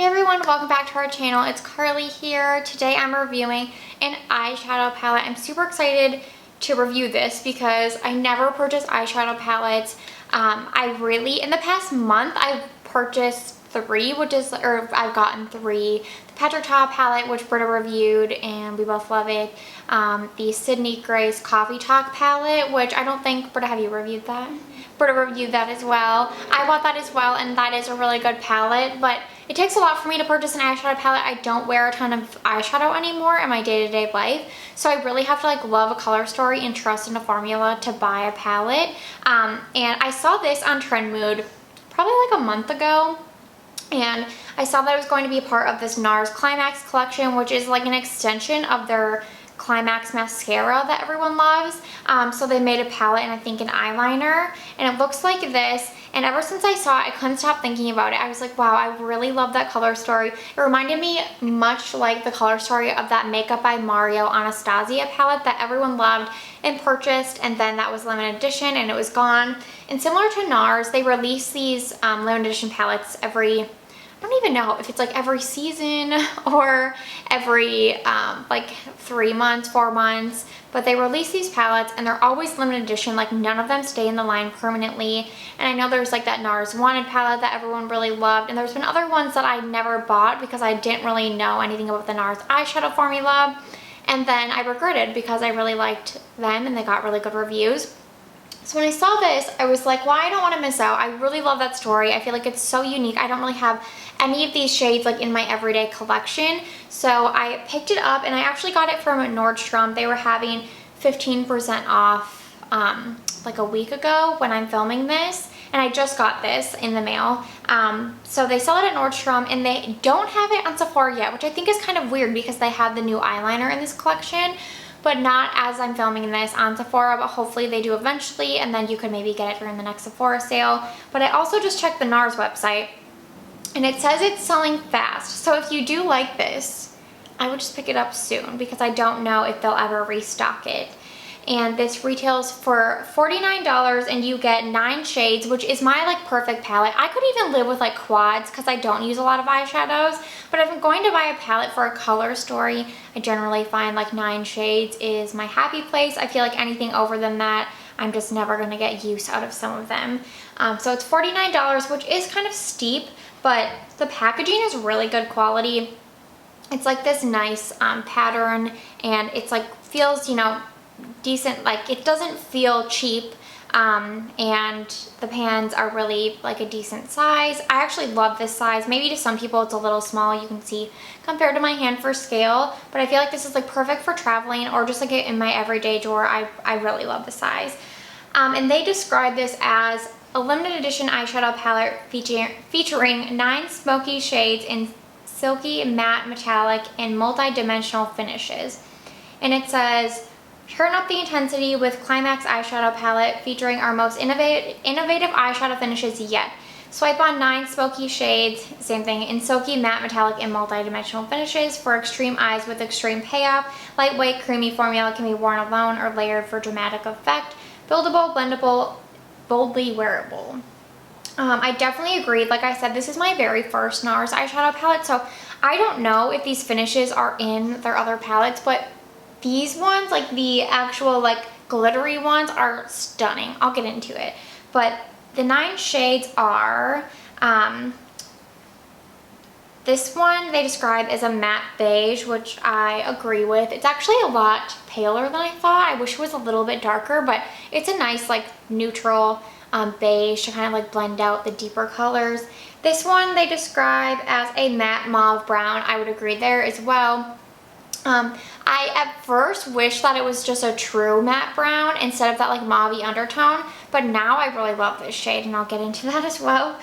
Hey everyone, welcome back to our channel. It's Carly here. Today I'm reviewing an eyeshadow palette. I'm super excited to review this because I never purchase eyeshadow palettes. In the past month, I've purchased I've gotten three. The Petra palette, which Britta reviewed, and we both love it. The Sydney Grace Coffee Talk palette, which I don't think, Britta, have you reviewed that? Britta reviewed that as well. I bought that as well, and that is a really good palette, but it takes a lot for me to purchase an eyeshadow palette. I don't wear a ton of eyeshadow anymore in my day-to-day life, so I really have to love a color story and trust in a formula to buy a palette. And I saw this on Trend Mood probably a month ago, and I saw that it was going to be a part of this NARS Climax collection, which is an extension of their Climax mascara that everyone loves. So they made a palette and I think an eyeliner, and it looks like this. And ever since I saw it, I couldn't stop thinking about it. I was like, wow, I really love that color story. It reminded me much like the color story of that Makeup by Mario Anastasia palette that everyone loved and purchased, and then that was limited edition and it was gone. And similar to NARS, they release these limited edition palettes every, I don't even know if it's every season or every 3 months, 4 months, but they release these palettes and they're always limited edition. None of them stay in the line permanently. And I know there's that NARS Wanted palette that everyone really loved, and there's been other ones that I never bought because I didn't really know anything about the NARS eyeshadow formula, and then I regretted because I really liked them and they got really good reviews. So when I saw this, I was like, well, I don't want to miss out. I really love that story. I feel like it's so unique. I don't really have any of these shades in my everyday collection. So I picked it up, and I actually got it from Nordstrom. They were having 15% off a week ago when I'm filming this, and I just got this in the mail. So they sell it at Nordstrom, and they don't have it on Sephora yet, which I think is kind of weird because they have the new eyeliner in this collection, but not as I'm filming this on Sephora, but hopefully they do eventually, and then you could maybe get it during the next Sephora sale. But I also just checked the NARS website, and it says it's selling fast. So if you do like this, I would just pick it up soon because I don't know if they'll ever restock it. And this retails for $49, and you get 9 shades, which is my perfect palette. I could even live with quads because I don't use a lot of eyeshadows, but if I'm going to buy a palette for a color story, I generally find 9 shades is my happy place. I feel anything over than that, I'm just never going to get use out of some of them. So it's $49, which is kind of steep, but the packaging is really good quality. It's this nice pattern, and it's feels, decent. It doesn't feel cheap, and the pans are really a decent size. I actually love this size. Maybe to some people it's a little small, you can see, compared to my hand for scale, but I feel this is perfect for traveling or just in my everyday drawer. I really love the size. And they describe this as a limited edition eyeshadow palette featuring 9 smoky shades in silky, matte, metallic, and multi-dimensional finishes. And it says, turn up the intensity with Climax eyeshadow palette featuring our most innovative eyeshadow finishes yet. Swipe on 9 smoky shades, same thing, in silky, matte, metallic, and multi-dimensional finishes for extreme eyes with extreme payoff. Lightweight, creamy formula can be worn alone or layered for dramatic effect. Buildable, blendable, boldly wearable. I definitely agreed. Like I said, this is my very first NARS eyeshadow palette, so I don't know if these finishes are in their other palettes, but these ones, the actual glittery ones, are stunning. I'll get into it. But the 9 shades are, this one they describe as a matte beige, which I agree with. It's actually a lot paler than I thought. I wish it was a little bit darker, but it's a nice neutral beige to kind of blend out the deeper colors. This one they describe as a matte mauve brown. I would agree there as well. I at first wished that it was just a true matte brown instead of that mauve-y undertone, but now I really love this shade, and I'll get into that as well.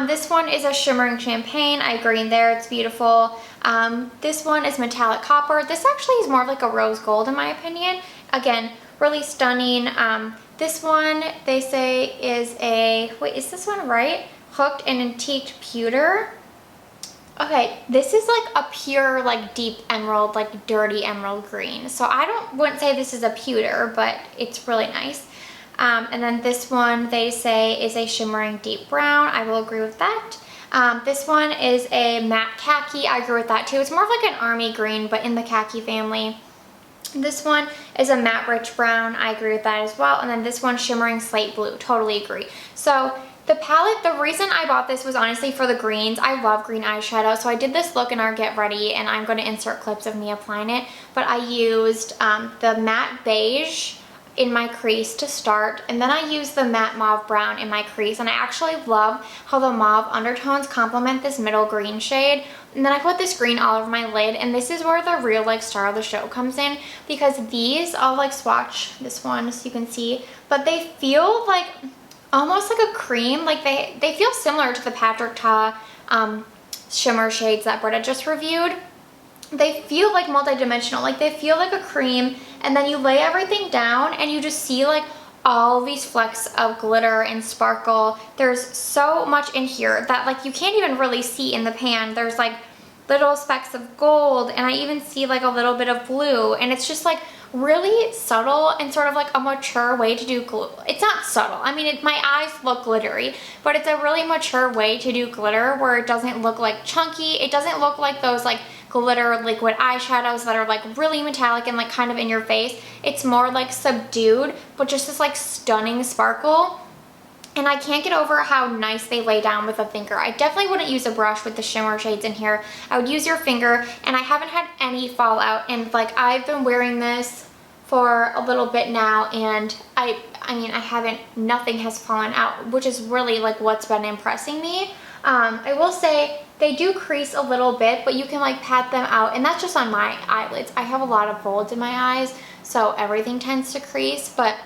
This one is a shimmering champagne. I agree there, it's beautiful. This one is metallic copper. This actually is more of a rose gold in my opinion. Again, really stunning. This one they say is a, wait, is this one right? Hooked and antiqued pewter. Okay, this is a pure deep emerald, dirty emerald green. So I wouldn't say this is a pewter, but it's really nice. And then this one they say is a shimmering deep brown. I will agree with that. This one is a matte khaki. I agree with that too. It's more of like an army green, but in the khaki family. This one is a matte rich brown. I agree with that as well. And then this one, shimmering slate blue. Totally agree. So the palette, the reason I bought this was honestly for the greens. I love green eyeshadow. So I did this look in our Get Ready, and I'm going to insert clips of me applying it. But I used the matte beige in my crease to start, and then I used the matte mauve brown in my crease, and I actually love how the mauve undertones complement this middle green shade. And then I put this green all over my lid, and this is where the real like star of the show comes in, because these, I'll like swatch this one so you can see, but they feel like almost like a cream. Like they feel similar to the Patrick Ta shimmer shades that Britta just reviewed. They feel like multi-dimensional, like they feel like a cream, and then you lay everything down and you just see like all these flecks of glitter and sparkle. There's so much in here that like you can't even really see in the pan. There's like little specks of gold, and I even see like a little bit of blue, and it's just like really subtle and sort of like a mature way to do glue. It's not subtle. I mean, my eyes look glittery, but it's a really mature way to do glitter where it doesn't look like chunky. It doesn't look like those like glitter liquid eyeshadows that are like really metallic and like kind of in your face. It's more like subdued, but just this like stunning sparkle. And I can't get over how nice they lay down with a finger. I definitely wouldn't use a brush with the shimmer shades in here. I would use your finger, and I haven't had any fallout. And like I've been wearing this for a little bit now, and I mean, nothing has fallen out, which is really like what's been impressing me. I will say they do crease a little bit, but you can like pat them out, and that's just on my eyelids. I have a lot of folds in my eyes, so everything tends to crease, but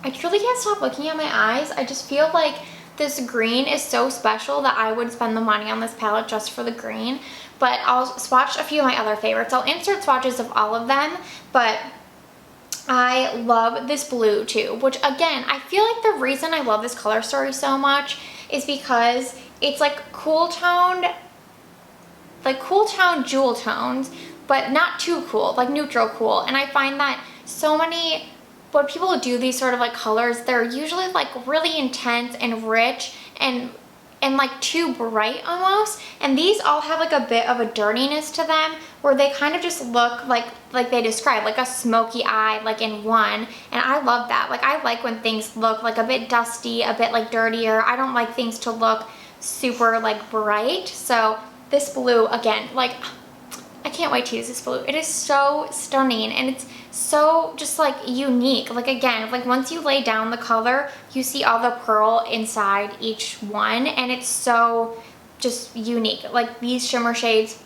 I truly can't stop looking at my eyes. I just feel like this green is so special that I would spend the money on this palette just for the green. But I'll swatch a few of my other favorites. I'll insert swatches of all of them, but I love this blue too, which again, I feel like the reason I love this color story so much is because it's like cool toned jewel tones, but not too cool, like neutral cool. And I find that so many, when people do these sort of like colors, they're usually like really intense and rich and like too bright almost. And these all have like a bit of a dirtiness to them, where they kind of just look like they describe like a smoky eye, like in one. And I love that. Like I like when things look like a bit dusty, a bit like dirtier. I don't like things to look super like bright. So this blue, again, like I can't wait to use this blue. It is so stunning, and it's so just like unique. Like again, like once you lay down the color, you see all the pearl inside each one, and it's so just unique. Like these shimmer shades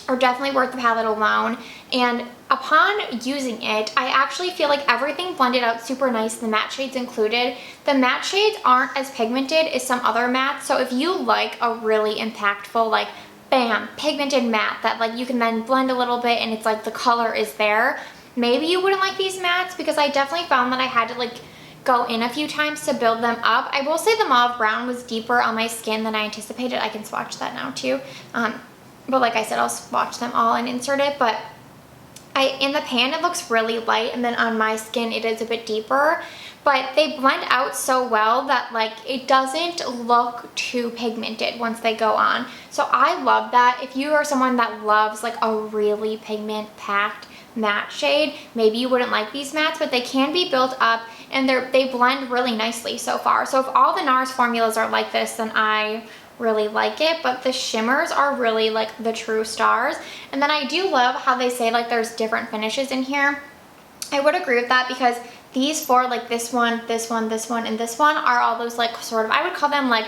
are definitely worth the palette alone, and upon using it, I actually feel like everything blended out super nice, the matte shades included. The matte shades aren't as pigmented as some other mattes, so if you like a really impactful, like bam, pigmented matte that like you can then blend a little bit and it's like the color is there, maybe you wouldn't like these mattes, because I definitely found that I had to like go in a few times to build them up. I will say the mauve brown was deeper on my skin than I anticipated. I can swatch that now too. But like I said, I'll swatch them all and insert it. But in the pan it looks really light, and then on my skin it is a bit deeper. But they blend out so well that like it doesn't look too pigmented once they go on. So I love that. If you are someone that loves like a really pigment packed matte shade, maybe you wouldn't like these mattes, but they can be built up, and they blend really nicely so far. So if all the NARS formulas are like this, then I really like it. But the shimmers are really like the true stars. And then I do love how they say like there's different finishes in here. I would agree with that, because these four, like this one, this one, this one, and this one, are all those like sort of, I would call them like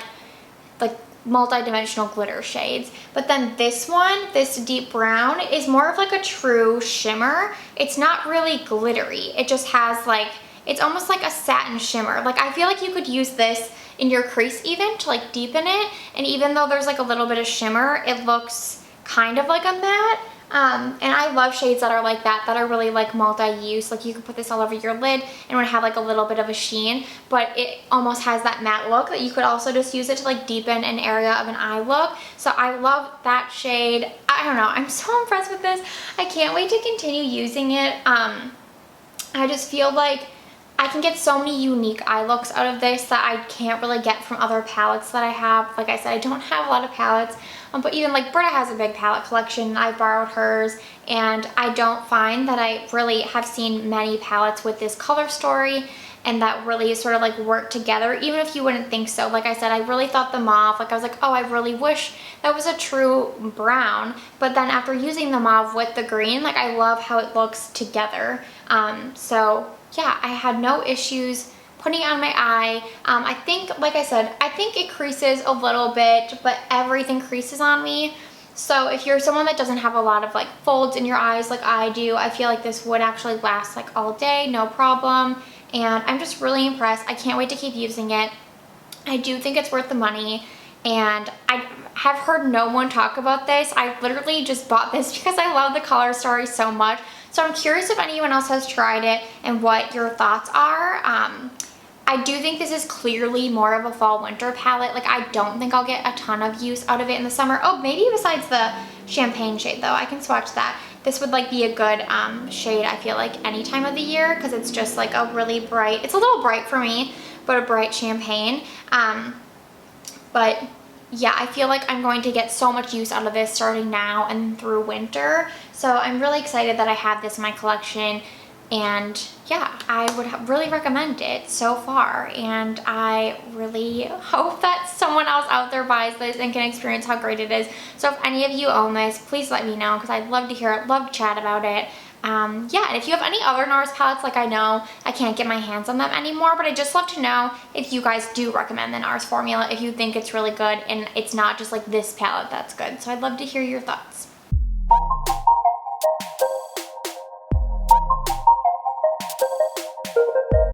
multi-dimensional glitter shades. But then this one, this deep brown, is more of like a true shimmer. It's not really glittery. It just has like, it's almost like a satin shimmer. Like I feel like you could use this in your crease even to like deepen it. And even though there's like a little bit of shimmer, it looks kind of like a matte. And I love shades that are like that are really like multi-use. Like you could put this all over your lid and it would have like a little bit of a sheen, but it almost has that matte look that you could also just use it to like deepen an area of an eye look. So I love that shade. I don't know, I'm so impressed with this. I can't wait to continue using it. I just feel like I can get so many unique eye looks out of this that I can't really get from other palettes that I have. Like I said, I don't have a lot of palettes, but even like Britta has a big palette collection. I borrowed hers, and I don't find that I really have seen many palettes with this color story and that really sort of like work together, even if you wouldn't think so. Like I said, I really thought the mauve, like I was like, oh, I really wish that was a true brown. But then after using the mauve with the green, like I love how it looks together. So yeah, I had no issues putting it on my eye. I think, like I said, I think it creases a little bit, but everything creases on me. So if you're someone that doesn't have a lot of like folds in your eyes like I do, I feel like this would actually last like all day, no problem. And I'm just really impressed. I can't wait to keep using it. I do think it's worth the money, and I have heard no one talk about this. I literally just bought this because I love the color story so much. So I'm curious if anyone else has tried it and what your thoughts are. I do think this is clearly more of a fall winter palette. Like I don't think I'll get a ton of use out of it in the summer. Oh, maybe besides the champagne shade though. I can swatch that. This would like be a good shade, I feel like, any time of the year, because it's just like a really bright, it's a little bright for me, but a bright champagne. But yeah, I feel like I'm going to get so much use out of this starting now and through winter. So I'm really excited that I have this in my collection. And yeah, I would really recommend it so far, and I really hope that someone else out there buys this and can experience how great it is. So if any of you own this, please let me know, because I'd love to hear it, love to chat about it. Yeah, and if you have any other NARS palettes, like I know I can't get my hands on them anymore, but I just love to know if you guys do recommend the NARS formula, if you think it's really good and it's not just like this palette that's good. So I'd love to hear your thoughts.